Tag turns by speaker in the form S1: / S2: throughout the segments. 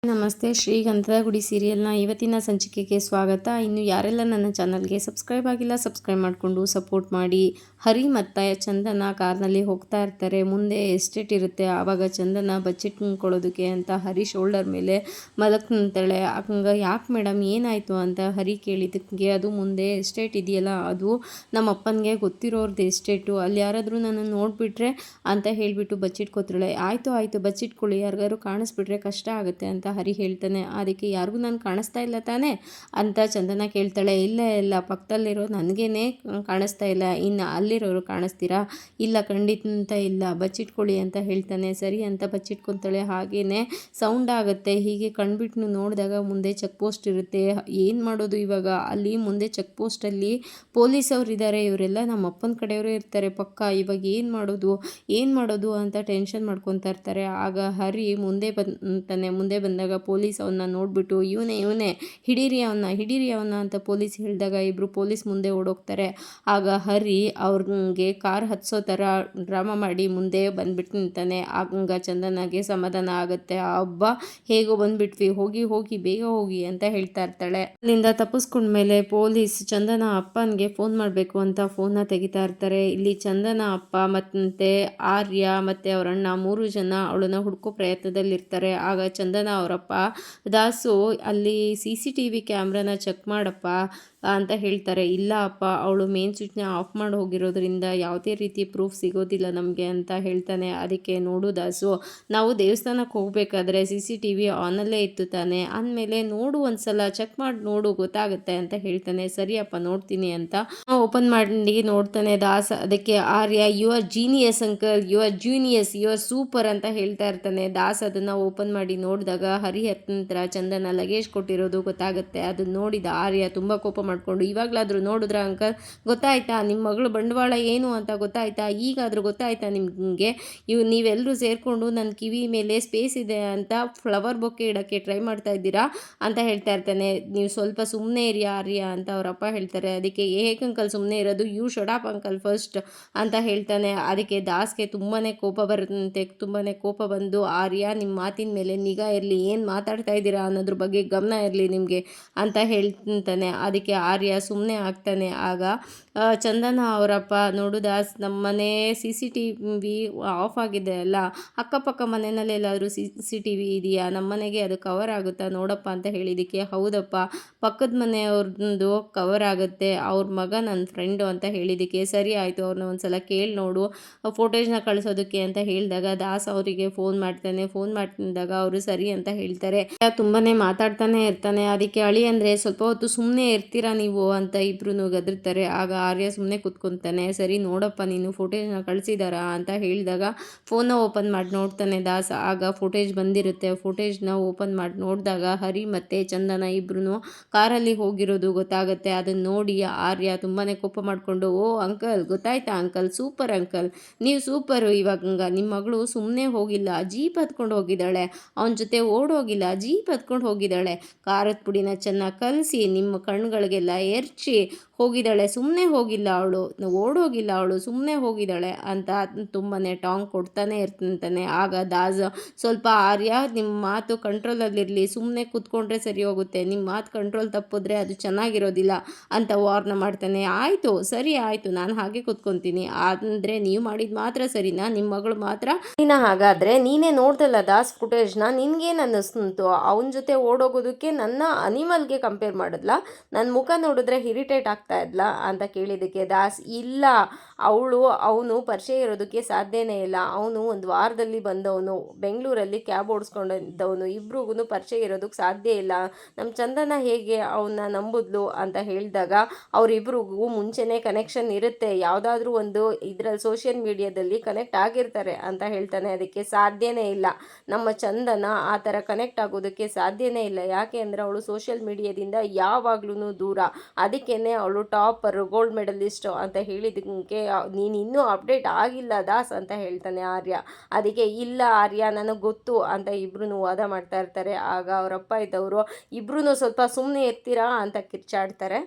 S1: ನಮಸ್ತೆ. ಶ್ರೀ ಗಂಧದಗುಡಿ ಸೀರಿಯಲ್ನ ಇವತ್ತಿನ ಸಂಚಿಕೆಗೆ ಸ್ವಾಗತ. ಇನ್ನು ಯಾರೆಲ್ಲ ನನ್ನ ಚಾನಲ್ಗೆ ಸಬ್ಸ್ಕ್ರೈಬ್ ಆಗಿಲ್ಲ ಸಬ್ಸ್ಕ್ರೈಬ್ ಮಾಡಿಕೊಂಡು ಸಪೋರ್ಟ್ ಮಾಡಿ. ಹರಿ ಮತ್ತು ಚಂದನ ಕಾರ್ನಲ್ಲಿ ಹೋಗ್ತಾ ಇರ್ತಾರೆ. ಮುಂದೆ ಎಸ್ಟೇಟ್ ಇರುತ್ತೆ. ಆವಾಗ ಚಂದನ ಬಚ್ಚಿಟ್ಕೊಳ್ಳೋದಕ್ಕೆ ಅಂತ ಹರಿ ಶೋಲ್ಡರ್ ಮೇಲೆ ಮಲಗ್ತಾಳೆ. ಹಂಗೆ ಯಾಕೆ ಮೇಡಮ್ ಏನಾಯಿತು ಅಂತ ಹರಿ ಕೇಳಿದ್ದಕ್ಕೆ ಅದು ಮುಂದೆ ಎಸ್ಟೇಟ್ ಇದೆಯಲ್ಲ ಅದು ನಮ್ಮ ಅಪ್ಪನಿಗೆ ಗೊತ್ತಿರೋರ್ದು ಎಸ್ಟೇಟು, ಅಲ್ಲಿ ಯಾರಾದರೂ ನನ್ನನ್ನು ನೋಡಿಬಿಟ್ರೆ ಅಂತ ಹೇಳಿಬಿಟ್ಟು ಬಚ್ಚಿಟ್ಕೋತಾಳೆ. ಆಯಿತು ಬಚ್ಚಿಟ್ಕೊಳ್ಳಿ, ಯಾರಿಗಾರು ಕಾಣಿಸ್ಬಿಟ್ರೆ ಕಷ್ಟ ಆಗುತ್ತೆ ಅಂತ ಹರಿ ಹೇಳ್ತಾನೆ. ಅದಕ್ಕೆ ಯಾರಿಗೂ ನಾನು ಕಾಣಿಸ್ತಾ ಇಲ್ಲ ತಾನೇ ಅಂತ ಚಂದನ ಕೇಳ್ತಾಳೆ. ಇಲ್ಲ ಪಕ್ಕದಲ್ಲಿರೋ ನನಗೇನೆ ಕಾಣಿಸ್ತಾ ಇಲ್ಲ, ಇನ್ನು ಅಲ್ಲಿರೋರು ಕಾಣಿಸ್ತೀರಾ? ಇಲ್ಲ ಖಂಡಿತ ಇಲ್ಲ, ಬಚ್ಚಿಟ್ಕೊಳ್ಳಿ ಅಂತ ಹೇಳ್ತಾನೆ. ಸರಿ ಅಂತ ಬಚ್ಚಿಟ್ಕೊತಾಳೆ. ಹಾಗೇನೆ ಸೌಂಡ್ ಆಗುತ್ತೆ. ಹೀಗೆ ಕಣ್ಬಿಟ್ಟು ನೋಡಿದಾಗ ಮುಂದೆ ಚೆಕ್ ಪೋಸ್ಟ್ ಇರುತ್ತೆ. ಏನು ಮಾಡೋದು ಇವಾಗ? ಅಲ್ಲಿ ಮುಂದೆ ಚೆಕ್ ಪೋಸ್ಟಲ್ಲಿ ಪೊಲೀಸ್ ಅವ್ರು ಇದ್ದಾರೆ. ಇವರೆಲ್ಲ ನಮ್ಮ ಅಪ್ಪನ ಕಡೆಯವರೇ ಇರ್ತಾರೆ ಪಕ್ಕ. ಇವಾಗ ಏನು ಮಾಡೋದು ಅಂತ ಟೆನ್ಷನ್ ಮಾಡ್ಕೊತಾ ಇರ್ತಾರೆ. ಆಗ ಹರಿ ಮುಂದೆ ಬಂದಾಗ ಪೊಲೀಸ್ ಅವನ್ನ ನೋಡಿಬಿಟ್ಟು ಇವನೇ ಹಿಡೀರಿ ಅವನ್ನ ಅಂತ ಪೊಲೀಸ್ ಹೇಳಿದಾಗ ಇಬ್ಬರು ಪೊಲೀಸ್ ಮುಂದೆ ಓಡೋಗ್ತಾರೆ. ಆಗ ಹರಿ ಅವ್ರಿಗೆ ಕಾರ್ ಹತ್ಸೋ ಥರ ಡ್ರಾಮಾ ಮಾಡಿ ಮುಂದೆ ಬಂದ್ಬಿಟ್ಟು ನಿಂತಾನೆ. ಆಗ ಚಂದನಾಗೆ ಸಮಾಧಾನ ಆಗುತ್ತೆ. ಹಬ್ಬ ಹೇಗೋ ಬಂದ್ಬಿಟ್ವಿ, ಹೋಗಿ ಬೇಗ ಹೋಗಿ ಅಂತ ಹೇಳ್ತಾ ಇರ್ತಾಳೆ. ಅಲ್ಲಿಂದ ತಪ್ಪಿಸ್ಕೊಂಡ್ಮೇಲೆ ಪೊಲೀಸ್ ಚಂದನ ಅಪ್ಪನಿಗೆ ಫೋನ್ ಮಾಡಬೇಕು ಅಂತ ಫೋನ್ನ ತೆಗಿತಾ ಇರ್ತಾರೆ. ಇಲ್ಲಿ ಚಂದನ ಅಪ್ಪ ಮತ್ತೆ ಆರ್ಯ ಮತ್ತೆ ಅವರ ಅಣ್ಣ 3 ಜನ ಅವಳನ್ನ ಹುಡ್ಕೋ ಪ್ರಯತ್ನದಲ್ಲಿರ್ತಾರೆ. ಆಗ ಚಂದನ ಅವರಪ್ಪ ದಾಸು ಅಲ್ಲಿ CCTV ಕ್ಯಾಮ್ರಾನ ಚೆಕ್ ಮಾಡಪ್ಪ ಅಂತ ಹೇಳ್ತಾರೆ. ಇಲ್ಲ ಅಪ್ಪ, ಅವಳು ಮೇನ್ ಸ್ವಿಚ್ನ ಆಫ್ ಮಾಡಿ ಹೋಗಿರೋದ್ರಿಂದ ಯಾವುದೇ ರೀತಿ ಪ್ರೂಫ್ ಸಿಗೋದಿಲ್ಲ ನಮಗೆ ಅಂತ ಹೇಳ್ತಾನೆ. ಅದಕ್ಕೆ ನೋಡು ದಾಸು, ನಾವು ದೇವಸ್ಥಾನಕ್ಕೆ ಹೋಗಬೇಕಾದ್ರೆ CCTV ಆನಲ್ಲೇ ಇತ್ತು ತಾನೆ, ಅಂದಮೇಲೆ ನೋಡು ಒಂದ್ಸಲ ಚೆಕ್ ಮಾಡಿ ನೋಡು ಗೊತ್ತಾಗುತ್ತೆ ಅಂತ ಹೇಳ್ತಾನೆ. ಸರಿಯಪ್ಪ ನೋಡ್ತೀನಿ ಅಂತ ಓಪನ್ ಮಾಡಿ ನೋಡ್ತಾನೆ ದಾಸ್. ಅದಕ್ಕೆ Arya you are genius uncle, you are genius, you are super ಅಂತ ಹೇಳ್ತಾ ಇರ್ತಾನೆ. ದಾಸ್ ಅದನ್ನು ಓಪನ್ ಮಾಡಿ ನೋಡಿದಾಗ ಹರಿ ಹತ್ತಿರ ಚಂದನ ಲಗೇಜ್ ಕೊಟ್ಟಿರೋದು ಗೊತ್ತಾಗುತ್ತೆ. ಅದನ್ನ ನೋಡಿದ ಆರ್ಯ ತುಂಬ ಕೋಪ ಮಾಡಿಕೊಂಡು, ಇವಾಗಲಾದರೂ ನೋಡಿದ್ರ ಅಂಕಲ್, ಗೊತ್ತಾಯ್ತಾ ನಿಮ್ಮ ಮಗಳು ಬಂಡವಾಳ ಏನು ಅಂತ ಗೊತ್ತಾಯ್ತಾ? ಈಗಾದರೂ ಗೊತ್ತಾಯ್ತಾ ನಿಮಗೆ? ನೀವೆಲ್ಲರೂ ಸೇರಿಕೊಂಡು ನನ್ನ ಕಿವಿ ಮೇಲೆ ಸ್ಪೇಸ್ ಇದೆ ಅಂತ ಫ್ಲವರ್ ಬೊಕ್ಕೆ ಇಡೋಕ್ಕೆ ಟ್ರೈ ಮಾಡ್ತಾ ಇದ್ದೀರಾ ಅಂತ ಹೇಳ್ತಾ ಇರ್ತಾನೆ. ನೀವು ಸ್ವಲ್ಪ ಸುಮ್ಮನೆ ಇರಿ ಆರ್ಯ ಅಂತ ಅವರಪ್ಪ ಹೇಳ್ತಾರೆ. ಅದಕ್ಕೆ ಹೇಗೆ ಅಂಕಲ್ ಸುಮ್ಮನೆ ಇರೋದು, ಯು ಶಡಾಪ್ ಅಂಕಲ್ ಫಸ್ಟ್ ಅಂತ ಹೇಳ್ತಾನೆ. ಅದಕ್ಕೆ ದಾಸ್ಗೆ ತುಂಬಾ ಕೋಪ ಬರುತ್ತೆ. ತುಂಬಾ ಕೋಪ ಬಂದು, ಆರ್ಯ ನಿಮ್ಮ ಮಾತಿನ ಮೇಲೆ ನಿಗಾ ಇರಲಿ, ಏನು ಮಾತಾಡ್ತಾ ಇದ್ದೀರಾ ಅನ್ನೋದ್ರ ಬಗ್ಗೆ ಗಮನ ಇರಲಿ ನಿಮಗೆ ಅಂತ ಹೇಳ್ತಾನೆ. ಅದಕ್ಕೆ ಆರ್ಯ ಸುಮ್ಮನೆ ಆಗ್ತಾನೆ. ಆಗ ಚಂದನ ಅವರಪ್ಪ, ನೋಡು ದಾಸ್, ನಮ್ಮ ಮನೆ CCTV ಆಫ್ ಆಗಿದೆ ಅಲ್ಲ, ಅಕ್ಕಪಕ್ಕ ಮನೆಯಲ್ಲಿ ಎಲ್ಲಾದರೂ CCTV ಇದೆಯಾ? ನಮ್ಮ ಮನೆಗೆ ಅದು ಕವರ್ ಆಗುತ್ತಾ ನೋಡಪ್ಪ ಅಂತ ಹೇಳಿದ್ದಕ್ಕೆ, ಹೌದಪ್ಪ ಪಕ್ಕದ ಮನೆಯವ್ರದ್ದು ಕವರ್ ಆಗುತ್ತೆ, ಅವ್ರ ಮಗ ನನ್ನ ಫ್ರೆಂಡು ಅಂತ ಹೇಳಿದ್ದಕ್ಕೆ, ಸರಿ ಆಯಿತು ಅವ್ರನ್ನ ಒಂದ್ಸಲ ಕೇಳಿ ನೋಡು ಫೋಟೇಜ್ನ ಕಳಿಸೋದಕ್ಕೆ ಅಂತ ಹೇಳಿದಾಗ ದಾಸ್ ಅವರಿಗೆ ಫೋನ್ ಮಾಡ್ತಾನೆ. ಫೋನ್ ಮಾಡಿದಾಗ ಅವರು ಸರಿ ಅಂತ ಹೇಳ್ತಾರೆ. ತುಂಬಾ ಮಾತಾಡ್ತಾನೆ ಇರ್ತಾನೆ. ಅದಕ್ಕೆ ಅಳಿ ಅಂದರೆ ಸ್ವಲ್ಪ ಹೊತ್ತು ಸುಮ್ಮನೆ ಇರ್ತೀರಾ ನೀವು ಅಂತ ಇಬ್ರು ಗದರ್ತಾರೆ. ಆಗ ಆರ್ಯ ಸುಮ್ಮನೆ ಕೂತ್ಕೊತಾನೆ. ಸರಿ ನೋಡಪ್ಪ ನೀನು ಫೋಟೇಜ್ನ ಕಳಿಸಿದಾರಾ ಅಂತ ಹೇಳಿದಾಗ ಫೋನ್ನ ಓಪನ್ ಮಾಡಿ ನೋಡ್ತಾನೆ ದಾಸ್. ಆಗ ಫೋಟೇಜ್ ಬಂದಿರುತ್ತೆ. ಫೋಟೇಜ್ನ ಓಪನ್ ಮಾಡಿ ನೋಡಿದಾಗ ಹರಿ ಮತ್ತು ಚಂದನ ಇಬ್ರು ಕಾರಲ್ಲಿ ಹೋಗಿರೋದು ಗೊತ್ತಾಗುತ್ತೆ. ಅದನ್ನು ನೋಡಿ ಆರ್ಯ ತುಂಬಾ ಕೋಪ ಮಾಡಿಕೊಂಡು, ಓ ಅಂಕಲ್ ಗೊತ್ತಾಯ್ತಾ ಅಂಕಲ್, ಸೂಪರ್ ಅಂಕಲ್, ನೀವು ಸೂಪರು. ಇವಾಗ ನಿಮ್ಮ ಮಗಳು ಸುಮ್ಮನೆ ಹೋಗಿಲ್ಲ, ಜೀಪ್ ಹತ್ಕೊಂಡು ಹೋಗಿದ್ದಾಳೆ, ಅವನ ಜೊತೆ ಓಡೋಗಿಲ್ಲ, ಜೀಪ್ ಹತ್ಕೊಂಡು ಹೋಗಿದ್ದಾಳೆ, ಖಾರದ ಪುಡಿನ ಚೆನ್ನಾಗಿ ಕಲಸಿ ನಿಮ್ಮ ಕಣ್ಣುಗಳಿಗೆಲ್ಲ ಎರಚಿ ಹೋಗಿದ್ದಾಳೆ, ಸುಮ್ಮನೆ ಹೋಗಿಲ್ಲ ಅವಳು, ಓಡೋಗಿಲ್ಲ ಅವಳು, ಸುಮ್ಮನೆ ಹೋಗಿದ್ದಾಳೆ ಅಂತ ತುಂಬಾ ಟಾಂಗ್ ಕೊಡ್ತಾನೆ ಇರ್ತಾನೆ. ಆಗ ದಾಸ್ ಸ್ವಲ್ಪ, ಆರ್ಯ ನಿಮ್ಮ ಮಾತು ಕಂಟ್ರೋಲಲ್ಲಿರಲಿ, ಸುಮ್ಮನೆ ಕೂತ್ಕೊಂಡ್ರೆ ಸರಿ ಹೋಗುತ್ತೆ, ನಿಮ್ಮ ಮಾತು ಕಂಟ್ರೋಲ್ ತಪ್ಪಿದ್ರೆ ಅದು ಚೆನ್ನಾಗಿರೋದಿಲ್ಲ ಅಂತ ವಾರ್ನ್ ಮಾಡ್ತಾನೆ. ಆಯಿತು ಸರಿ ಆಯಿತು, ನಾನು ಹಾಗೆ ಕೂತ್ಕೊತೀನಿ, ಅಂದರೆ ನೀವು ಮಾಡಿದ ಮಾತ್ರ ಸರಿನಾ? ನಿಮ್ಮ ಮಗಳು ಮಾತ್ರ ಹಾಗಾದರೆ ನೀನೇ ನೋಡ್ದಲ್ಲ ದಾಸ್ ಫುಟೇಜ್ನ, ನಿನ್ಗೇನು ಅನ್ನಿಸ್ತು? ಅವನ ಜೊತೆ ಓಡೋಗೋದಕ್ಕೆ ನನ್ನ ಅನಿಮಲ್ಗೆ ಕಂಪೇರ್ ಮಾಡಿದ್ಲ, ನನ್ನ ಮುಖ ನೋಡಿದ್ರೆ ಇರಿಟೇಟ್ ಆಗ್ತಾ ಇದ್ಲ ಅಂತ ಕೇಳಿದ್ದಕ್ಕೆ ದಾಸ್, ಇಲ್ಲ ಅವನು ಪರಿಚಯ ಇರೋದಕ್ಕೆ ಸಾಧ್ಯನೇ ಇಲ್ಲ, ಅವನು ಒಂದು ವಾರದಲ್ಲಿ ಬಂದವನು, ಬೆಂಗಳೂರಲ್ಲಿ ಕ್ಯಾಬ್ ಓಡಿಸ್ಕೊಂಡಿದ್ದವನು, ಇಬ್ರಿಗೂ ಪರಿಚಯ ಇರೋದಕ್ಕೆ ಸಾಧ್ಯ ಇಲ್ಲ, ನಮ್ಮ ಚಂದನ ಹೇಗೆ ಅವನ್ನ ನಂಬುದ್ಲು ಅಂತ ಹೇಳಿದಾಗ, ಅವರಿಬ್ರಿಗೂ ಮುಂಚೆನೇ ಕನೆಕ್ಷನ್ ಇರುತ್ತೆ, ಯಾವುದಾದ್ರೂ ಒಂದು ಇದರಲ್ಲಿ ಸೋಷಿಯಲ್ ಮೀಡಿಯಾದಲ್ಲಿ ಕನೆಕ್ಟ್ ಆಗಿರ್ತಾರೆ ಅಂತ ಹೇಳ್ತಾನೆ. ಅದಕ್ಕೆ ಸಾಧ್ಯನೇ ಇಲ್ಲ, ನಮ್ಮ ಚಂದನ ಆ ಥರ ಕನೆಕ್ಟ್ ಆಗೋದಕ್ಕೆ ಸಾಧ್ಯನೇ ಇಲ್ಲ, ಯಾಕೆ ಅಂದರೆ ಅವಳು ಸೋಷಿಯಲ್ ಮೀಡಿಯಾದಿಂದ ಯಾವಾಗ್ಲೂ ದೂರ, ಅದಕ್ಕೇ ಅವಳು ಟಾಪರು, ಗೋಲ್ಡ್ ಮೆಡಲಿಸ್ಟು ಅಂತ ಹೇಳಿದ್ದಕ್ಕೆ ನೀನು ಇನ್ನೂ ಅಪ್ಡೇಟ್ ಆಗಿಲ್ಲ ದಾಸ್ ಅಂತ ಹೇಳ್ತಾನೆ ಆರ್ಯ. ಅದಕ್ಕೆ ಇಲ್ಲ ಆರ್ಯ ನನಗೆ ಗೊತ್ತು ಅಂತ ಇಬ್ರು ವಾದ ಮಾಡ್ತಾ ಇರ್ತಾರೆ. ಆಗ ಅವರಪ್ಪ ಇದ್ದವರು, ಇಬ್ರು ಸ್ವಲ್ಪ ಸುಮ್ಮನೆ ಇರ್ತೀರಾ ಅಂತ ಕಿರ್ಚಾಡ್ತಾರೆ.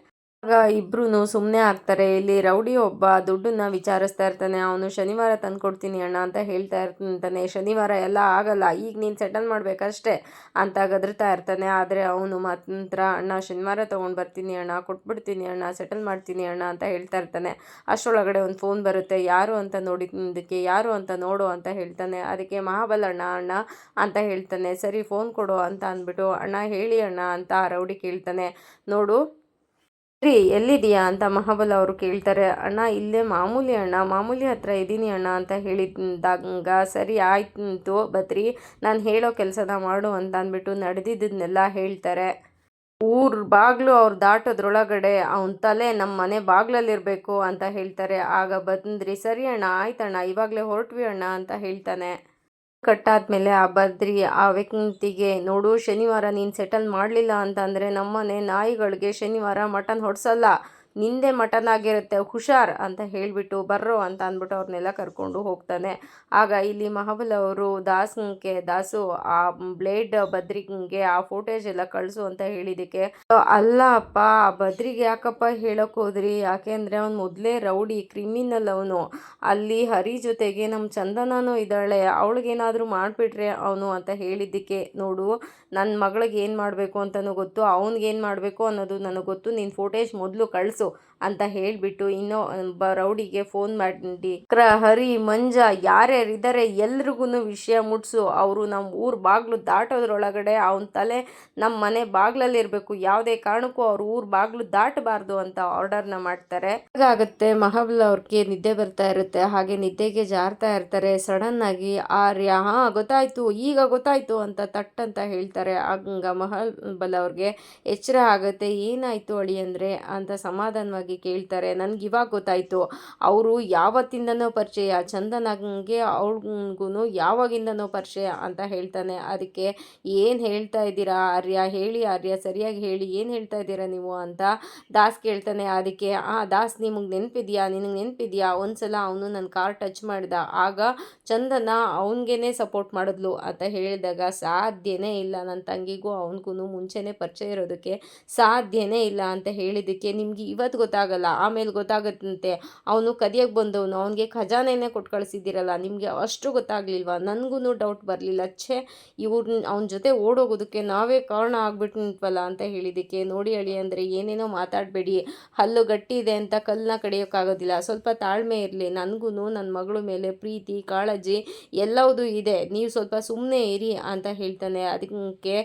S1: ಆಗ ಇಬ್ರು ಸುಮ್ಮನೆ ಆಗ್ತಾರೆ. ಇಲ್ಲಿ ರೌಡಿ ಒಬ್ಬ ದುಡ್ಡನ್ನ ವಿಚಾರಿಸ್ತಾ ಇರ್ತಾನೆ. ಅವನು ಶನಿವಾರ ತಂದ್ಕೊಡ್ತೀನಿ ಅಣ್ಣ ಅಂತ ಹೇಳ್ತಾ ಇರ್ತಾನೆ. ಶನಿವಾರ ಎಲ್ಲ ಆಗಲ್ಲ, ಈಗ ನೀನು ಸೆಟಲ್ ಮಾಡ್ಬೇಕಷ್ಟೇ ಅಂತ ಗದರ್ತಾ ಇರ್ತಾನೆ. ಆದರೆ ಅವನು ಮಾತ್ರ ಅಣ್ಣ ಶನಿವಾರ ತೊಗೊಂಡು ಬರ್ತೀನಿ ಅಣ್ಣ, ಕೊಟ್ಬಿಡ್ತೀನಿ ಅಣ್ಣ, ಸೆಟಲ್ ಮಾಡ್ತೀನಿ ಅಣ್ಣ ಅಂತ ಹೇಳ್ತಾ ಇರ್ತಾನೆ. ಅಷ್ಟರೊಳಗಡೆ ಒಂದು ಫೋನ್ ಬರುತ್ತೆ. ಯಾರು ಅಂತ ನೋಡಿದ್ದಕ್ಕೆ ಯಾರು ಅಂತ ನೋಡು ಅಂತ ಹೇಳ್ತಾನೆ. ಅದಕ್ಕೆ ಮಹಾಬಲ ಅಣ್ಣ ಅಣ್ಣ ಅಂತ ಹೇಳ್ತಾನೆ. ಸರಿ ಫೋನ್ ಕೊಡು ಅಂತ ಅಂದ್ಬಿಟ್ಟು ಅಣ್ಣ ಹೇಳಿ ಅಣ್ಣ ಅಂತ ರೌಡಿ ಕೇಳ್ತಾನೆ. ನೋಡು ರೀ ಎಲ್ಲಿದೆಯಾ ಅಂತ ಮಹಾಬಲ ಅವರು ಕೇಳ್ತಾರೆ. ಅಣ್ಣ ಇಲ್ಲೇ ಮಾಮೂಲಿ ಅಣ್ಣ, ಮಾಮೂಲಿ ಹತ್ರ ಇದ್ದೀನಿ ಅಣ್ಣ ಅಂತ ಹೇಳಿದಾಗ ಸರಿ ಆಯ್ತು ಬದ್ರಿ, ನಾನು ಹೇಳೋ ಕೆಲಸನ ಮಾಡು ಅಂತ ಅಂದ್ಬಿಟ್ಟು ನಡೆದಿದ್ದನ್ನೆಲ್ಲ ಹೇಳ್ತಾರೆ. ಊರ ಬಾಗಿಲು ಅವ್ರು ದಾಟೋದ್ರೊಳಗಡೆ ಅವನ ತಲೆ ನಮ್ಮ ಮನೆ ಬಾಗ್ಲಲ್ಲಿರಬೇಕು ಅಂತ ಹೇಳ್ತಾರೆ. ಆಗ ಬಂದ್ರಿ ಸರಿ ಅಣ್ಣ ಆಯ್ತಣ್ಣ ಇವಾಗಲೇ ಹೊರಟ್ವಿ ಅಣ್ಣ ಅಂತ ಹೇಳ್ತಾನೆ. ಕಟ್ಟಾದ್ಮೇಲೆ ಆ ಬದ್ರಿ ಆ ವ್ಯಕ್ತಿಗೆ ನೋಡು ಶನಿವಾರ ನೀನು ಸೆಟಲ್ ಮಾಡಲಿಲ್ಲ ಅಂತಂದರೆ ನಮ್ಮನೆ ನಾಯಿಗಳಿಗೆ ಶನಿವಾರ ಮಟನ್ ಹೊಡ್ಸಲ್ಲ, ನಿಂದೆ ಮಟನ್ ಆಗಿರುತ್ತೆ ಹುಷಾರ್ ಅಂತ ಹೇಳಿಬಿಟ್ಟು ಬರ್ರೋ ಅಂತ ಅಂದ್ಬಿಟ್ಟು ಅವ್ರನ್ನೆಲ್ಲ ಕರ್ಕೊಂಡು ಹೋಗ್ತಾನೆ. ಆಗ ಇಲ್ಲಿ ಮಹಾಬಲ ಅವರು ದಾಸು ಆ ಬ್ಲೇಡ್ ಬದ್ರಿಗೆ ಆ ಫೋಟೇಜ್ ಎಲ್ಲ ಕಳಿಸು ಅಂತ ಹೇಳಿದ್ದಕ್ಕೆ ಅಲ್ಲ ಅಪ್ಪ ಆ ಬದ್ರಿಗೆ ಯಾಕಪ್ಪ ಹೇಳೋಕೆ ಹೋದ್ರಿ, ಯಾಕೆಂದರೆ ಅವ್ನು ಮೊದಲೇ ರೌಡಿ ಕ್ರಿಮಿನಲ್ ಅವನು, ಅಲ್ಲಿ ಹರಿ ಜೊತೆಗೆ ನಮ್ಮ ಚಂದನೂ ಇದ್ದಾಳೆ, ಅವಳಿಗೇನಾದರೂ ಮಾಡಿಬಿಟ್ರೆ ಅವನು ಅಂತ ಹೇಳಿದ್ದಕ್ಕೆ ನೋಡು ನನ್ನ ಮಗಳಿಗೆ ಏನು ಮಾಡಬೇಕು ಅಂತಲೂ ಗೊತ್ತು, ಅವ್ನಿಗೇನು ಮಾಡಬೇಕು ಅನ್ನೋದು ನನಗೆ ಗೊತ್ತು, ನೀನು ಫೋಟೇಜ್ ಮೊದಲು ಕಳಿಸು ಅಂತ ಹೇಳಿಬಿಟ್ಟು ಇನ್ನೊಬ್ಬ ರೌಡಿಗೆ ಫೋನ್ ಮಾಡಿ ಹರಿ ಮಂಜ ಯಾರ್ಯಾರಿದ್ದಾರೆ ಎಲ್ರಿಗೂ ವಿಷಯ ಮುಟ್ಸು, ಅವರು ನಮ್ಮ ಊರು ಬಾಗಿಲು ದಾಟೋದ್ರೊಳಗಡೆ ಅವನ ತಲೆ ನಮ್ಮ ಮನೆ ಬಾಗ್ಲಲ್ಲಿರಬೇಕು, ಯಾವುದೇ ಕಾರಣಕ್ಕೂ ಅವ್ರ ಊರು ಬಾಗಿಲು ದಾಟಬಾರ್ದು ಅಂತ ಆರ್ಡರ್ನ ಮಾಡ್ತಾರೆ. ಹಾಗಾಗುತ್ತೆ ಮಹಾಬಲ ಅವ್ರಿಗೆ ನಿದ್ದೆ ಬರ್ತಾ ಇರುತ್ತೆ. ಹಾಗೆ ನಿದ್ದೆಗೆ ಜಾರ್ತಾ ಇರ್ತಾರೆ. ಸಡನ್ ಆಗಿ ಆರ್ಯ ಗೊತ್ತಾಯ್ತು ಈಗ ಗೊತ್ತಾಯ್ತು ಅಂತ ತಟ್ ಅಂತ ಹೇಳ್ತಾರೆ. ಆಗ ಮಹಾಬಲ ಅವ್ರಿಗೆ ಎಚ್ಚರ ಆಗುತ್ತೆ. ಏನಾಯ್ತು ಅಳಿ ಅಂದರೆ ಅಂತ ಸಮಾಧಾನವಾಗಿ ಕೇಳ್ತಾರೆ. ನನ್ಗೆ ಇವಾಗ ಗೊತ್ತಾಯ್ತು ಅವರು ಯಾವತ್ತಿಂದನೋ ಪರಿಚಯ, ಚಂದನಗೆ ಅವ್ಳಿಗೂ ಯಾವಾಗಿಂದನೋ ಪರಿಚಯ ಅಂತ ಹೇಳ್ತಾನೆ. ಅದಕ್ಕೆ ಏನು ಹೇಳ್ತಾ ಇದ್ದೀರಾ ಆರ್ಯ, ಹೇಳಿ ಆರ್ಯ ಸರಿಯಾಗಿ ಹೇಳಿ ಏನು ಹೇಳ್ತಾ ಇದ್ದೀರಾ ನೀವು ಅಂತ ದಾಸ್ ಕೇಳ್ತಾನೆ. ಅದಕ್ಕೆ ದಾಸ್ ನಿನಗೆ ನೆನಪಿದೆಯಾ ಒಂದ್ಸಲ ಅವನು ನನ್ನ ಕಾರ್ ಟಚ್ ಮಾಡಿದ, ಆಗ ಚಂದನ ಅವನಿಗೇನೆ ಸಪೋರ್ಟ್ ಮಾಡಿದ್ಲು ಅಂತ ಹೇಳಿದಾಗ ಸಾಧ್ಯನೇ ಇಲ್ಲ, ನನ್ನ ತಂಗಿಗೂ ಅವನಿಗೂ ಮುಂಚೆನೇ ಪರಿಚಯ ಇರೋದಕ್ಕೆ ಸಾಧ್ಯನೇ ಇಲ್ಲ ಅಂತ ಹೇಳಿದ್ದಕ್ಕೆ ನಿಮ್ಗೆ ಇವತ್ತು ಗೊತ್ತಾಗಲ್ಲ ಆಮೇಲೆ ಗೊತ್ತಾಗತ್ತಂತೆ, ಅವನು ಕದಿಯಕ್ಕೆ ಬಂದವನು, ಅವನಿಗೆ ಖಜಾನೆನೇ ಕೊಟ್ಟು ಕಳಿಸಿದ್ದೀರಲ್ಲ, ನಿಮಗೆ ಅಷ್ಟು ಗೊತ್ತಾಗ್ಲಿಲ್ವಾ, ನನಗೂ ಡೌಟ್ ಬರಲಿಲ್ಲ, ಛೇ ಅವನ ಜೊತೆ ಓಡೋಗೋದಕ್ಕೆ ನಾವೇ ಕಾರಣ ಆಗ್ಬಿಟ್ವಲ್ಲ ಅಂತ ಹೇಳಿದ್ದಕ್ಕೆ ನೋಡಿ ಅಳಿ ಅಂದರೆ ಏನೇನೋ ಮಾತಾಡಬೇಡಿ, ಹಲ್ಲು ಗಟ್ಟಿ ಇದೆ ಅಂತ ಕಲ್ಲನ್ನ ಕಡಿಯೋಕ್ಕಾಗೋದಿಲ್ಲ, ಸ್ವಲ್ಪ ತಾಳ್ಮೆ ಇರಲಿ, ನನಗೂ ನನ್ನ ಮಗಳ ಮೇಲೆ ಪ್ರೀತಿ ಕಾಳಜಿ ಎಲ್ಲವೂ ಇದೆ, ನೀವು ಸ್ವಲ್ಪ ಸುಮ್ಮನೆ ಇರಿ ಅಂತ ಹೇಳ್ತಾನೆ. ಅದಕ್ಕೆ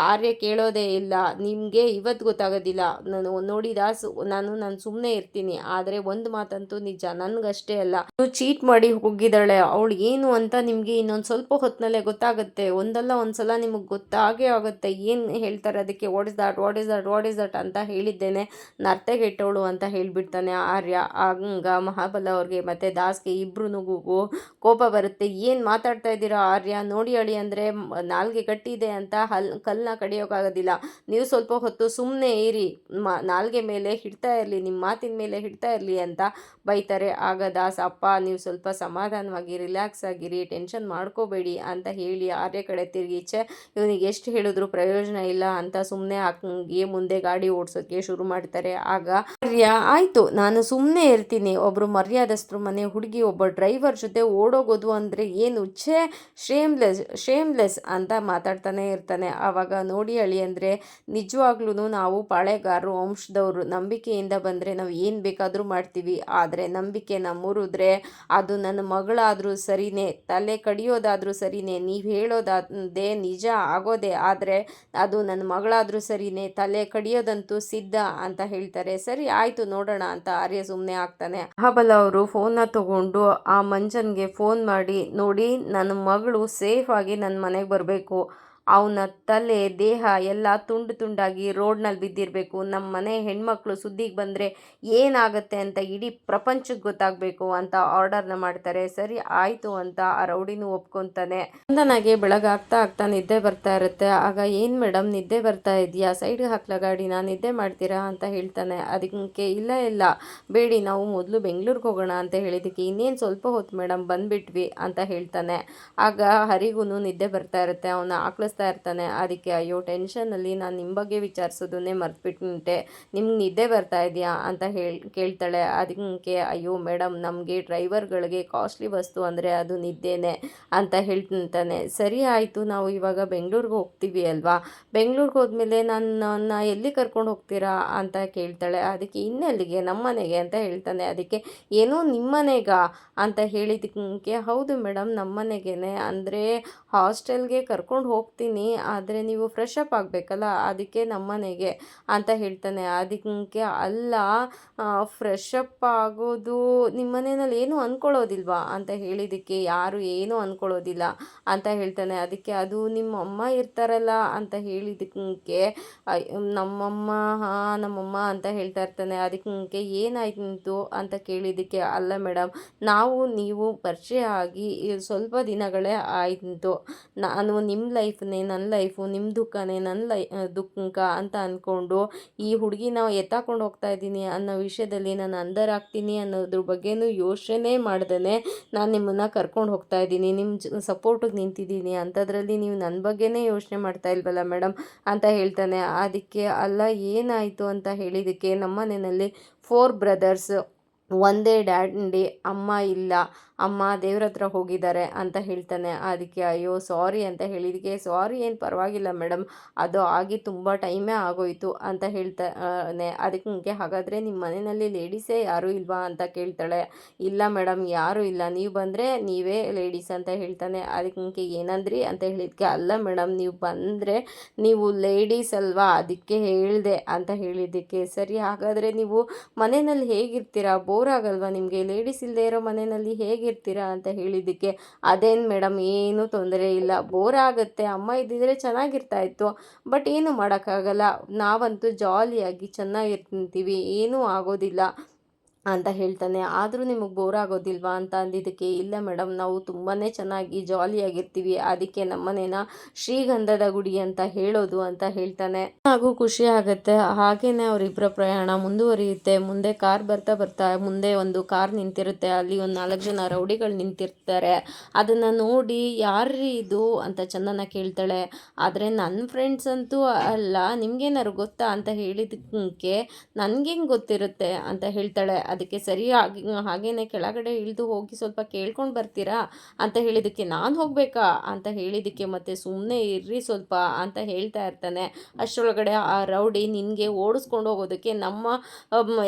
S1: ಆರ್ಯ ಕೇಳೋದೇ ಇಲ್ಲ, ನಿಮಗೆ ಇವತ್ತು ಗೊತ್ತಾಗೋದಿಲ್ಲ, ನಾನು ನೋಡಿ ದಾಸು ನಾನು ಸುಮ್ಮನೆ ಇರ್ತೀನಿ, ಆದರೆ ಒಂದು ಮಾತಂತೂ ನಿಜ, ನನಗಷ್ಟೇ ಅಲ್ಲ ಚೀಟ್ ಮಾಡಿ ಹೋಗಿದ್ದಾಳೆ ಅವಳು ಏನು ಅಂತ ನಿಮಗೆ ಇನ್ನೊಂದು ಸ್ವಲ್ಪ ಹೊತ್ತಿನಲ್ಲೇ ಗೊತ್ತಾಗುತ್ತೆ, ಒಂದಲ್ಲ ಒಂದ್ಸಲ ನಿಮಗೆ ಗೊತ್ತಾಗೇ ಆಗುತ್ತೆ, ಏನು ಹೇಳ್ತಾರೆ ಅದಕ್ಕೆ ವಾಟ್ ಇಸ್ ದಟ್ ಅಂತ ಹೇಳಿದ್ದೇನೆ, ನರ್ತೆಗೆಟ್ಟವಳು ಅಂತ ಹೇಳಿಬಿಡ್ತಾನೆ ಆರ್ಯ. ಆಗ ಮಹಾಬಲ ಅವ್ರಿಗೆ ಮತ್ತು ದಾಸ್ಗೆ ಇಬ್ರಿಗೂ ಕೋಪ ಬರುತ್ತೆ. ಏನು ಮಾತಾಡ್ತಾ ಇದ್ದೀರಾ ಆರ್ಯ, ನೋಡಿ ಅಳಿ ಅಂದರೆ ನಾಲ್ಗೆ ಗಟ್ಟಿದೆ ಅಂತ ಕಲ್ಲನ್ನ ಕಡಿಯೋಕ್ಕಾಗೋದಿಲ್ಲ, ನೀವು ಸ್ವಲ್ಪ ಹೊತ್ತು ಸುಮ್ಮನೆ ಇರಿ, ನಾಲ್ಗೆ ಮೇಲೆ ಹಿಡ್ತಾ ಇರಲಿ, ನಿಮ್ಮ ಮಾತಿನ ಮೇಲೆ ಹಿಡ್ತಾ ಇರಲಿ ಅಂತ ಬೈತಾರೆ. ಆಗ ದಾಸ್ ಅಪ್ಪ ನೀವು ಸ್ವಲ್ಪ ಸಮಾಧಾನವಾಗಿ ರಿಲ್ಯಾಕ್ಸ್ ಆಗಿರಿ, ಟೆನ್ಷನ್ ಮಾಡ್ಕೋಬೇಡಿ ಅಂತ ಹೇಳಿ ಆರ್ಯ ಕಡೆ ತಿರುಗಿ ಇವನಿಗೆ ಎಷ್ಟು ಹೇಳಿದ್ರು ಪ್ರಯೋಜನ ಇಲ್ಲ ಅಂತ ಸುಮ್ಮನೆ ಹಾಕಿ ಮುಂದೆ ಗಾಡಿ ಓಡಿಸೋಕ್ಕೆ ಶುರು ಮಾಡ್ತಾರೆ. ಆಗ ಆರ್ಯ ಆಯಿತು ನಾನು ಸುಮ್ಮನೆ ಇರ್ತೀನಿ, ಒಬ್ಬರು ಮರ್ಯಾದಸ್ಥರು ಮನೆ ಹುಡುಗಿ ಒಬ್ಬ ಡ್ರೈವರ್ ಜೊತೆ ಓಡೋಗೋದು ಅಂದರೆ ಏನು ಶೇಮ್ಲೆಸ್ ಅಂತ ಮಾತಾಡ್ತಾನೆ ಇರ್ತಾನೆ. ಆವಾಗ ನೋಡಿ ಅಳಿ ಅಂದರೆ ನಿಜವಾಗ್ಲೂ ನಾವು ಪಾಳೆಗಾರರು ವಂಶದವರು, ನಂಬಿಕೆಯಿಂದ ಬಂದರೆ ನಾವು ಏನು ಬೇಕಾದರೂ ಮಾಡ್ತೀವಿ, ಆದರೆ ನಂಬಿಕೆನ ಮುರಿದ್ರೆ ಅದು ನನ್ನ ಮಗಳಾದರೂ ಸರಿನೇ, ತಲೆ ಕಡಿಯೋದಾದರೂ ಸರಿನೇ, ನೀವು ಹೇಳೋದೇ ನಿಜ ಆಗೋದೆ, ಆದರೆ ಅದು ನನ್ನ ಮಗಳಾದರೂ ಸರಿನೇ, ತಲೆ ಕಡಿಯೋದಂತೂ ಸಿದ್ಧ ಅಂತ ಹೇಳ್ತಾರೆ. ಸರಿ ಆಯಿತು ನೋಡೋಣ ಅಂತ ಆರ್ಯ ಸುಮ್ಮನೆ ಆಗ್ತಾನೆ. ಮಹಾಬಲ ಅವರು ಫೋನ್ನ ತಗೊಂಡು ಆ ಮಂಜನ್ಗೆ ಫೋನ್ ಮಾಡಿ ನೋಡಿ ನನ್ನ ಮಗಳು ಸೇಫ್ ಆಗಿ ನನ್ನ ಮನೆಗೆ ಬರಬೇಕು, ಅವನ ತಲೆ ದೇಹ ಎಲ್ಲ ತುಂಡಾಗಿ ರೋಡ್ನಲ್ಲಿ ಬಿದ್ದಿರಬೇಕು, ನಮ್ಮ ಮನೆ ಹೆಣ್ಮಕ್ಳು ಸುದ್ದಿಗೆ ಬಂದರೆ ಏನಾಗುತ್ತೆ ಅಂತ ಇಡೀ ಪ್ರಪಂಚಕ್ಕೆ ಗೊತ್ತಾಗಬೇಕು ಅಂತ ಆರ್ಡರ್ನ ಮಾಡ್ತಾರೆ. ಸರಿ ಆಯಿತು ಅಂತ ಆ ರೌಡಿನೂ ಒಪ್ಕೊತಾನೆ. ಚಂದನಾಗೆ ಬೆಳಗಾಗ್ತಾ ನಿದ್ದೆ ಬರ್ತಾ ಇರುತ್ತೆ. ಆಗ ಏನು ಮೇಡಮ್ ನಿದ್ದೆ ಬರ್ತಾ ಇದೆಯಾ, ಸೈಡ್ಗೆ ಹಾಕ್ಲಾ ಗಾಡಿನ, ನಿದ್ದೆ ಮಾಡ್ತೀರಾ ಅಂತ ಹೇಳ್ತಾನೆ. ಅದಕ್ಕೆ ಇಲ್ಲ ಬೇಡಿ ನಾವು ಮೊದಲು ಬೆಂಗಳೂರಿಗೆ ಹೋಗೋಣ ಅಂತ ಹೇಳಿದ್ದಕ್ಕೆ ಇನ್ನೇನು ಸ್ವಲ್ಪ ಹೊತ್ತು ಮೇಡಮ್ ಬಂದುಬಿಟ್ವಿ ಅಂತ ಹೇಳ್ತಾನೆ. ಆಗ ಹರಿಗೂ ನಿದ್ದೆ ಬರ್ತಾ ಇರುತ್ತೆ, ಅವನ ಆಕಳ ವಿಚಾರಿಸ್ತಾ ಇರ್ತಾನೆ. ಅದಕ್ಕೆ ಅಯ್ಯೋ ಟೆನ್ಷನಲ್ಲಿ ನಾನು ನಿಮ್ಮ ಬಗ್ಗೆ ವಿಚಾರಿಸೋದನ್ನೇ ಮರ್ತ್ಬಿಟ್ಟೆ, ನಿಮ್ಗೆ ನಿದ್ದೆ ಬರ್ತಾ ಇದೆಯಾ ಅಂತ ಕೇಳ್ತಾಳೆ. ಅದಕ್ಕೆ ಅಯ್ಯೋ ಮೇಡಮ್, ನಮಗೆ ಡ್ರೈವರ್ಗಳಿಗೆ ಕಾಸ್ಟ್ಲಿ ವಸ್ತು ಅಂದರೆ ಅದು ನಿದ್ದೆನೇ ಅಂತ ಹೇಳ್ತಾನೆ. ಸರಿ ಆಯಿತು, ನಾವು ಇವಾಗ ಬೆಂಗಳೂರಿಗೆ ಹೋಗ್ತೀವಿ ಅಲ್ವಾ, ಬೆಂಗಳೂರಿಗೆ ಹೋದ್ಮೇಲೆ ನನ್ನ ಎಲ್ಲಿ ಕರ್ಕೊಂಡು ಹೋಗ್ತೀರಾ ಅಂತ ಕೇಳ್ತಾಳೆ. ಅದಕ್ಕೆ ಇನ್ನೆಲ್ಲಿಗೆ, ನಮ್ಮನೆಗೆ ಅಂತ ಹೇಳ್ತಾನೆ. ಅದಕ್ಕೆ ಏನೋ ನಿಮ್ಮನೆಗಾ ಅಂತ ಹೇಳಿದ್ದಕ್ಕೆ ಹೌದು ಮೇಡಮ್ ನಮ್ಮನೆಗೇನೆ, ಅಂದರೆ ಹಾಸ್ಟೆಲ್ಗೆ ಕರ್ಕೊಂಡು ಹೋಗ್ತೀನಿ, ಆದರೆ ನೀವು ಫ್ರೆಶ್ ಅಪ್ ಆಗಬೇಕಲ್ಲ, ಅದಕ್ಕೆ ನಮ್ಮನೆಗೆ ಅಂತ ಹೇಳ್ತಾನೆ. ಅದಕ್ಕೆ ಅಲ್ಲ, ಫ್ರೆಶ್ ಅಪ್ ಆಗೋದು ನಿಮ್ಮ ಮನೆಯಲ್ಲಿ ಏನೂ ಅಂದ್ಕೊಳ್ಳೋದಿಲ್ವಾ ಅಂತ ಹೇಳಿದ್ದಕ್ಕೆ ಯಾರು ಏನೂ ಅಂದ್ಕೊಳ್ಳೋದಿಲ್ಲ ಅಂತ ಹೇಳ್ತಾನೆ. ಅದಕ್ಕೆ ಅದು ನಿಮ್ಮ ಅಮ್ಮ ಇರ್ತಾರಲ್ಲ ಅಂತ ಹೇಳಿದ್ದಕ್ಕೆ ನಮ್ಮಮ್ಮ, ಹಾಂ ನಮ್ಮಮ್ಮ ಅಂತ ಹೇಳ್ತಾ ಇರ್ತಾನೆ. ಅದಕ್ಕೆ ಏನಾಯ್ತು ಅಂತ ಕೇಳಿದ್ದಕ್ಕೆ ಅಲ್ಲ ಮೇಡಮ್, ನೀವು ಪರಿಚಯ ಆಗಿ ಸ್ವಲ್ಪ ದಿನಗಳೇ ಆಯಿತು, ನಾನು ನಿಮ್ಮ ಲೈಫ್ನೇ ನನ್ನ ಲೈಫು, ನಿಮ್ಮ ದುಃಖನೇ ನನ್ನ ದುಃಖ ಅಂತ ಅಂದ್ಕೊಂಡು ಈ ಹುಡುಗಿನ ಎತ್ತಾಕೊಂಡು ಹೋಗ್ತಾ ಇದ್ದೀನಿ ಅನ್ನೋ ವಿಷಯದಲ್ಲಿ ನಾನು ಅಂಧರಾಗ್ತೀನಿ ಅನ್ನೋದ್ರ ಬಗ್ಗೆನೂ ಯೋಚನೆ ಮಾಡ್ದೇ ನಾನು ನಿಮ್ಮನ್ನು ಕರ್ಕೊಂಡು ಹೋಗ್ತಾ ಇದ್ದೀನಿ, ನಿಮ್ಮ ಸಪೋರ್ಟಿಗೆ ನಿಂತಿದ್ದೀನಿ, ಅಂಥದ್ರಲ್ಲಿ ನೀವು ನನ್ನ ಬಗ್ಗೆನೇ ಯೋಚನೆ ಮಾಡ್ತಾ ಇಲ್ವಲ್ಲ ಮೇಡಮ್ ಅಂತ ಹೇಳ್ತಾನೆ. ಅದಕ್ಕೆ ಅಲ್ಲ ಏನಾಯಿತು ಅಂತ ಹೇಳಿದ್ದಕ್ಕೆ ನಮ್ಮ ಮನೆಯಲ್ಲಿ 4 ಬ್ರದರ್ಸ್, ಒಂದೇ ಡ್ಯಾಡಿ, ಅಮ್ಮ ಇಲ್ಲ, ಅಮ್ಮ ದೇವ್ರ ಹತ್ರ ಹೋಗಿದ್ದಾರೆ ಅಂತ ಹೇಳ್ತಾನೆ. ಅದಕ್ಕೆ ಅಯ್ಯೋ ಸಾರಿ ಅಂತ ಹೇಳಿದಕ್ಕೆ ಸಾರಿ ಏನು ಪರವಾಗಿಲ್ಲ ಮೇಡಮ್, ಅದು ಆಗಿ ತುಂಬ ಟೈಮೇ ಆಗೋಯಿತು ಅಂತ ಹೇಳ್ತಾನೆ. ಅದಕ್ಕೆ ಹಾಗಾದರೆ ನಿಮ್ಮ ಮನೆಯಲ್ಲಿ ಲೇಡೀಸೇ ಯಾರೂ ಇಲ್ವಾ ಅಂತ ಕೇಳ್ತಾಳೆ. ಇಲ್ಲ ಮೇಡಮ್ ಯಾರೂ ಇಲ್ಲ, ನೀವು ಬಂದರೆ ನೀವೇ ಲೇಡೀಸ್ ಅಂತ ಹೇಳ್ತಾನೆ. ಅದಕ್ಕೆ ಏನಂದ್ರಿ ಅಂತ ಹೇಳಿದಕ್ಕೆ ಅಲ್ಲ ಮೇಡಮ್, ನೀವು ಬಂದರೆ ನೀವು ಲೇಡೀಸ್ ಅಲ್ವಾ ಅದಕ್ಕೆ ಹೇಳಿದೆ ಅಂತ ಹೇಳಿದ್ದಕ್ಕೆ ಸರಿ ಹಾಗಾದರೆ ನೀವು ಮನೆಯಲ್ಲಿ ಹೇಗಿರ್ತೀರಾ, ಬೋರ್ ಆಗಲ್ವಾ ನಿಮಗೆ, ಲೇಡೀಸ್ ಇಲ್ಲದೆ ಇರೋ ಮನೆಯಲ್ಲಿ ಹೇಗಿರ್ತೀರಾ ಅಂತ ಹೇಳಿದ್ದಕ್ಕೆ ಅದೇನು ಮೇಡಮ್ ಏನೂ ತೊಂದರೆ ಇಲ್ಲ, ಬೋರ್ ಆಗುತ್ತೆ, ಅಮ್ಮ ಇದ್ದಿದ್ರೆ ಚೆನ್ನಾಗಿರ್ತಾ ಇತ್ತು, ಬಟ್ ಏನು ಮಾಡೋಕ್ಕಾಗಲ್ಲ, ನಾವಂತೂ ಜಾಲಿಯಾಗಿ ಚೆನ್ನಾಗಿರ್ತೀವಿ, ಏನೂ ಆಗೋದಿಲ್ಲ ಅಂತ ಹೇಳ್ತಾನೆ. ಆದರೂ ನಿಮಗೆ ಬೋರ್ ಆಗೋದಿಲ್ವಾ ಅಂತ ಅಂದಿದ್ದಕ್ಕೆ ಇಲ್ಲ ಮೇಡಮ್, ನಾವು ತುಂಬಾ ಚೆನ್ನಾಗಿ ಜಾಲಿಯಾಗಿರ್ತೀವಿ, ಅದಕ್ಕೆ ನಮ್ಮನೇನ ಶ್ರೀಗಂಧದ ಗುಡಿ ಅಂತ ಹೇಳೋದು ಅಂತ ಹೇಳ್ತಾನೆ. ಹಾಗೂ ಖುಷಿ ಆಗುತ್ತೆ. ಹಾಗೇನೆ ಅವರಿಬ್ಬರ ಪ್ರಯಾಣ ಮುಂದುವರಿಯುತ್ತೆ. ಮುಂದೆ ಕಾರ್ ಬರ್ತಾ ಬರ್ತಾ ಮುಂದೆ ಒಂದು ಕಾರ್ ನಿಂತಿರುತ್ತೆ, ಅಲ್ಲಿ ಒಂದು 4 ಜನ ರೌಡಿಗಳು ನಿಂತಿರ್ತಾರೆ. ಅದನ್ನು ನೋಡಿ ಯಾರ್ರೀ ಇದು ಅಂತ ಚಂದನ ಕೇಳ್ತಾಳೆ. ಆದರೆ ನನ್ನ ಫ್ರೆಂಡ್ಸ್ ಅಂತೂ ಅಲ್ಲ, ನಿಮ್ಗೇನಾರು ಗೊತ್ತಾ ಅಂತ ಹೇಳಿದ್ದಕ್ಕೆ ನನಗೇನು ಗೊತ್ತಿರುತ್ತೆ ಅಂತ ಹೇಳ್ತಾಳೆ. ಅದಕ್ಕೆ ಸರಿ ಹಾಗೇನೆ ಕೆಳಗಡೆ ಇಳಿದು ಹೋಗಿ ಸ್ವಲ್ಪ ಕೇಳ್ಕೊಂಡು ಬರ್ತೀರಾ ಅಂತ ಹೇಳಿದ್ದಕ್ಕೆ ನಾನು ಹೋಗಬೇಕಾ ಅಂತ ಹೇಳಿದ್ದಕ್ಕೆ ಮತ್ತೆ ಸುಮ್ಮನೆ ಇರ್ರಿ ಸ್ವಲ್ಪ ಅಂತ ಹೇಳ್ತಾ ಇರ್ತಾನೆ. ಅಷ್ಟರೊಳಗಡೆ ಆ ರೌಡಿ ನಿನಗೆ ಓಡಿಸ್ಕೊಂಡು ಹೋಗೋದಕ್ಕೆ ನಮ್ಮ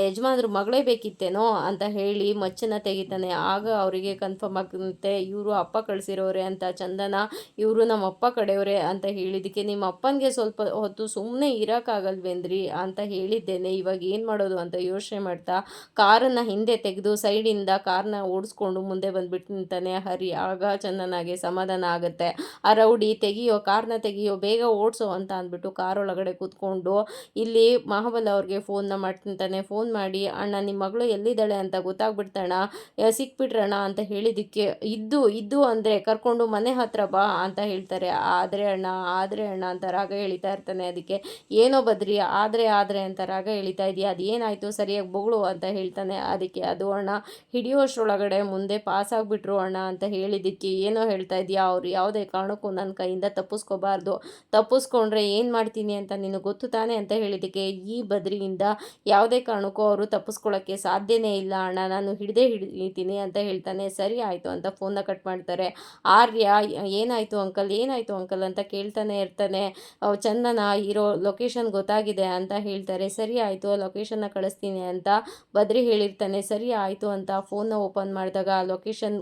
S1: ಯಜಮಾನ್ರ ಮಗಳೇ ಬೇಕಿತ್ತೇನೋ ಅಂತ ಹೇಳಿ ಮಚ್ಚನ್ನು ತೆಗಿತಾನೆ. ಆಗ ಅವರಿಗೆ ಕನ್ಫರ್ಮ್ ಆಗುತ್ತೆ ಇವರು ಅಪ್ಪ ಕಳಿಸಿರೋರೆ ಅಂತ. ಚಂದನ ಇವರು ನಮ್ಮ ಅಪ್ಪ ಕಡೆಯವರೇ ಅಂತ ಹೇಳಿದ್ದಕ್ಕೆ ನಿಮ್ಮ ಅಪ್ಪನಿಗೆ ಸ್ವಲ್ಪ ಹೊತ್ತು ಸುಮ್ಮನೆ ಇರೋಕ್ಕಾಗಲ್ವೇನ್ರಿ ಅಂತ ಹೇಳಿದ್ದೇನೆ, ಇವಾಗ ಏನು ಮಾಡೋದು ಅಂತ ಯೋಚನೆ ಮಾಡ್ತಾ ಕಾರನ್ನು ಹಿಂದೆ ತೆಗೆದು ಸೈಡಿಂದ ಕಾರ್ನ ಓಡಿಸ್ಕೊಂಡು ಮುಂದೆ ಬಂದುಬಿಟ್ಟು ನಿಂತಾನೆ ಹರಿ. ಆಗ ಚಂದನಾಗೆ ಸಮಾಧಾನ ಆಗುತ್ತೆ. ಆ ರೌಡಿ ಕಾರ್ನ ತೆಗಿಯೋ ಬೇಗ ಓಡಿಸೋ ಅಂತ ಅಂದ್ಬಿಟ್ಟು ಕಾರೊಳಗಡೆ ಕೂತ್ಕೊಂಡು ಇಲ್ಲಿ ಮಹಾಬಲ ಅವ್ರಿಗೆ ಫೋನ್ನ ಮಾಡ್ತಿಂತಾನೆ. ಫೋನ್ ಮಾಡಿ ಅಣ್ಣ ನಿಮ್ಮ ಮಗಳು ಎಲ್ಲಿದ್ದಾಳೆ ಅಂತ ಗೊತ್ತಾಗ್ಬಿಡ್ತಣ್ಣ, ಸಿಕ್ಬಿಟ್ರಣ್ಣ ಅಂತ ಹೇಳಿದ್ದಕ್ಕೆ ಇದ್ದು ಅಂದರೆ ಕರ್ಕೊಂಡು ಮನೆ ಹತ್ರ ಬಾ ಅಂತ ಹೇಳ್ತಾರೆ. ಆದರೆ ಅಣ್ಣ ಅಂತ ರಾಗ ಎಳಿತಾ ಇರ್ತಾನೆ. ಅದಕ್ಕೆ ಏನೋ ಬದ್ರಿ ಆದರೆ ಅಂತ ರಾಗ ಎಳಿತಾ ಇದೆಯಾ, ಅದು ಏನಾಯಿತು ಸರಿಯಾಗಿ ಬೊಗಳು ಅಂತ ಹೇಳ್ತಾನೆ. ಅದಕ್ಕೆ ಅದು ಅಣ್ಣ ಹಿಡಿಯೋಷ್ಟರೊಳಗಡೆ ಮುಂದೆ ಪಾಸ್ ಆಗಿಬಿಟ್ರು ಅಣ್ಣ ಅಂತ ಹೇಳಿದ್ದಕ್ಕೆ ಏನೋ ಹೇಳ್ತಾ ಇದೆಯಾ, ಅವ್ರು ಯಾವುದೇ ಕಾರಣಕ್ಕೂ ನನ್ನ ಕೈಯಿಂದ ತಪ್ಪಿಸ್ಕೋಬಾರ್ದು, ತಪ್ಪಿಸ್ಕೊಂಡ್ರೆ ಏನು ಮಾಡ್ತೀನಿ ಅಂತ ನಿನಗೆ ಗೊತ್ತು ತಾನೆ ಅಂತ ಹೇಳಿದ್ದಕ್ಕೆ ಈ ಬದ್ರಿಯಿಂದ ಯಾವುದೇ ಕಾರಣಕ್ಕೂ ಅವರು ತಪ್ಪಿಸ್ಕೊಳ್ಳೋಕ್ಕೆ ಸಾಧ್ಯನೇ ಇಲ್ಲ ಅಣ್ಣ, ನಾನು ಹಿಡಿತೀನಿ ಅಂತ ಹೇಳ್ತಾನೆ. ಸರಿ ಆಯಿತು ಅಂತ ಫೋನ್ನ ಕಟ್ ಮಾಡ್ತಾರೆ. ಆರ್ಯ ಏನಾಯಿತು ಅಂಕಲ್ ಅಂತ ಕೇಳ್ತಾನೆ ಇರ್ತಾನೆ. ಚಂದನ ಇರೋ ಲೊಕೇಶನ್ ಗೊತ್ತಾಗಿದೆ ಅಂತ ಹೇಳ್ತಾರೆ. ಸರಿ ಆಯಿತು ಲೊಕೇಶನ್ನ ಕಳಿಸ್ತೀನಿ ಅಂತ ಬದ್ರಿ ಹೇಳಿರ್ತಾನೆ. ಸರಿ ಆಯಿತು ಅಂತ ಫೋನ್ನ ಓಪನ್ ಮಾಡಿದಾಗ ಲೊಕೇಶನ್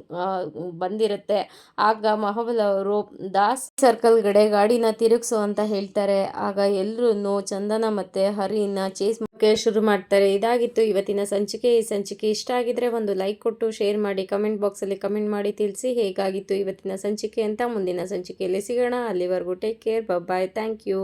S1: ಬಂದಿರುತ್ತೆ. ಆಗ ಮಹಾಬಲ್ ಅವರು ದಾಸ್ ಸರ್ಕಲ್ ಗಡೆ ಗಾಡಿನ ತಿರುಗಿಸು ಅಂತ ಹೇಳ್ತಾರೆ. ಆಗ ಎಲ್ಲರೂ ಚಂದನ ಮತ್ತು ಹರಿನ ಚೇಸ್ ಮಾಡೋಕ್ಕೆ ಶುರು ಮಾಡ್ತಾರೆ. ಇದಾಗಿತ್ತು ಇವತ್ತಿನ ಸಂಚಿಕೆ. ಈ ಸಂಚಿಕೆ ಇಷ್ಟ ಆಗಿದ್ರೆ ಒಂದು ಲೈಕ್ ಕೊಟ್ಟು ಶೇರ್ ಮಾಡಿ, ಕಮೆಂಟ್ ಬಾಕ್ಸಲ್ಲಿ ಕಮೆಂಟ್ ಮಾಡಿ ತಿಳಿಸಿ ಹೇಗಾಗಿತ್ತು ಇವತ್ತಿನ ಸಂಚಿಕೆ ಅಂತ. ಮುಂದಿನ ಸಂಚಿಕೆಯಲ್ಲಿ ಸಿಗೋಣ. ಅಲ್ಲಿವರೆಗೂ take care, bye, thank you.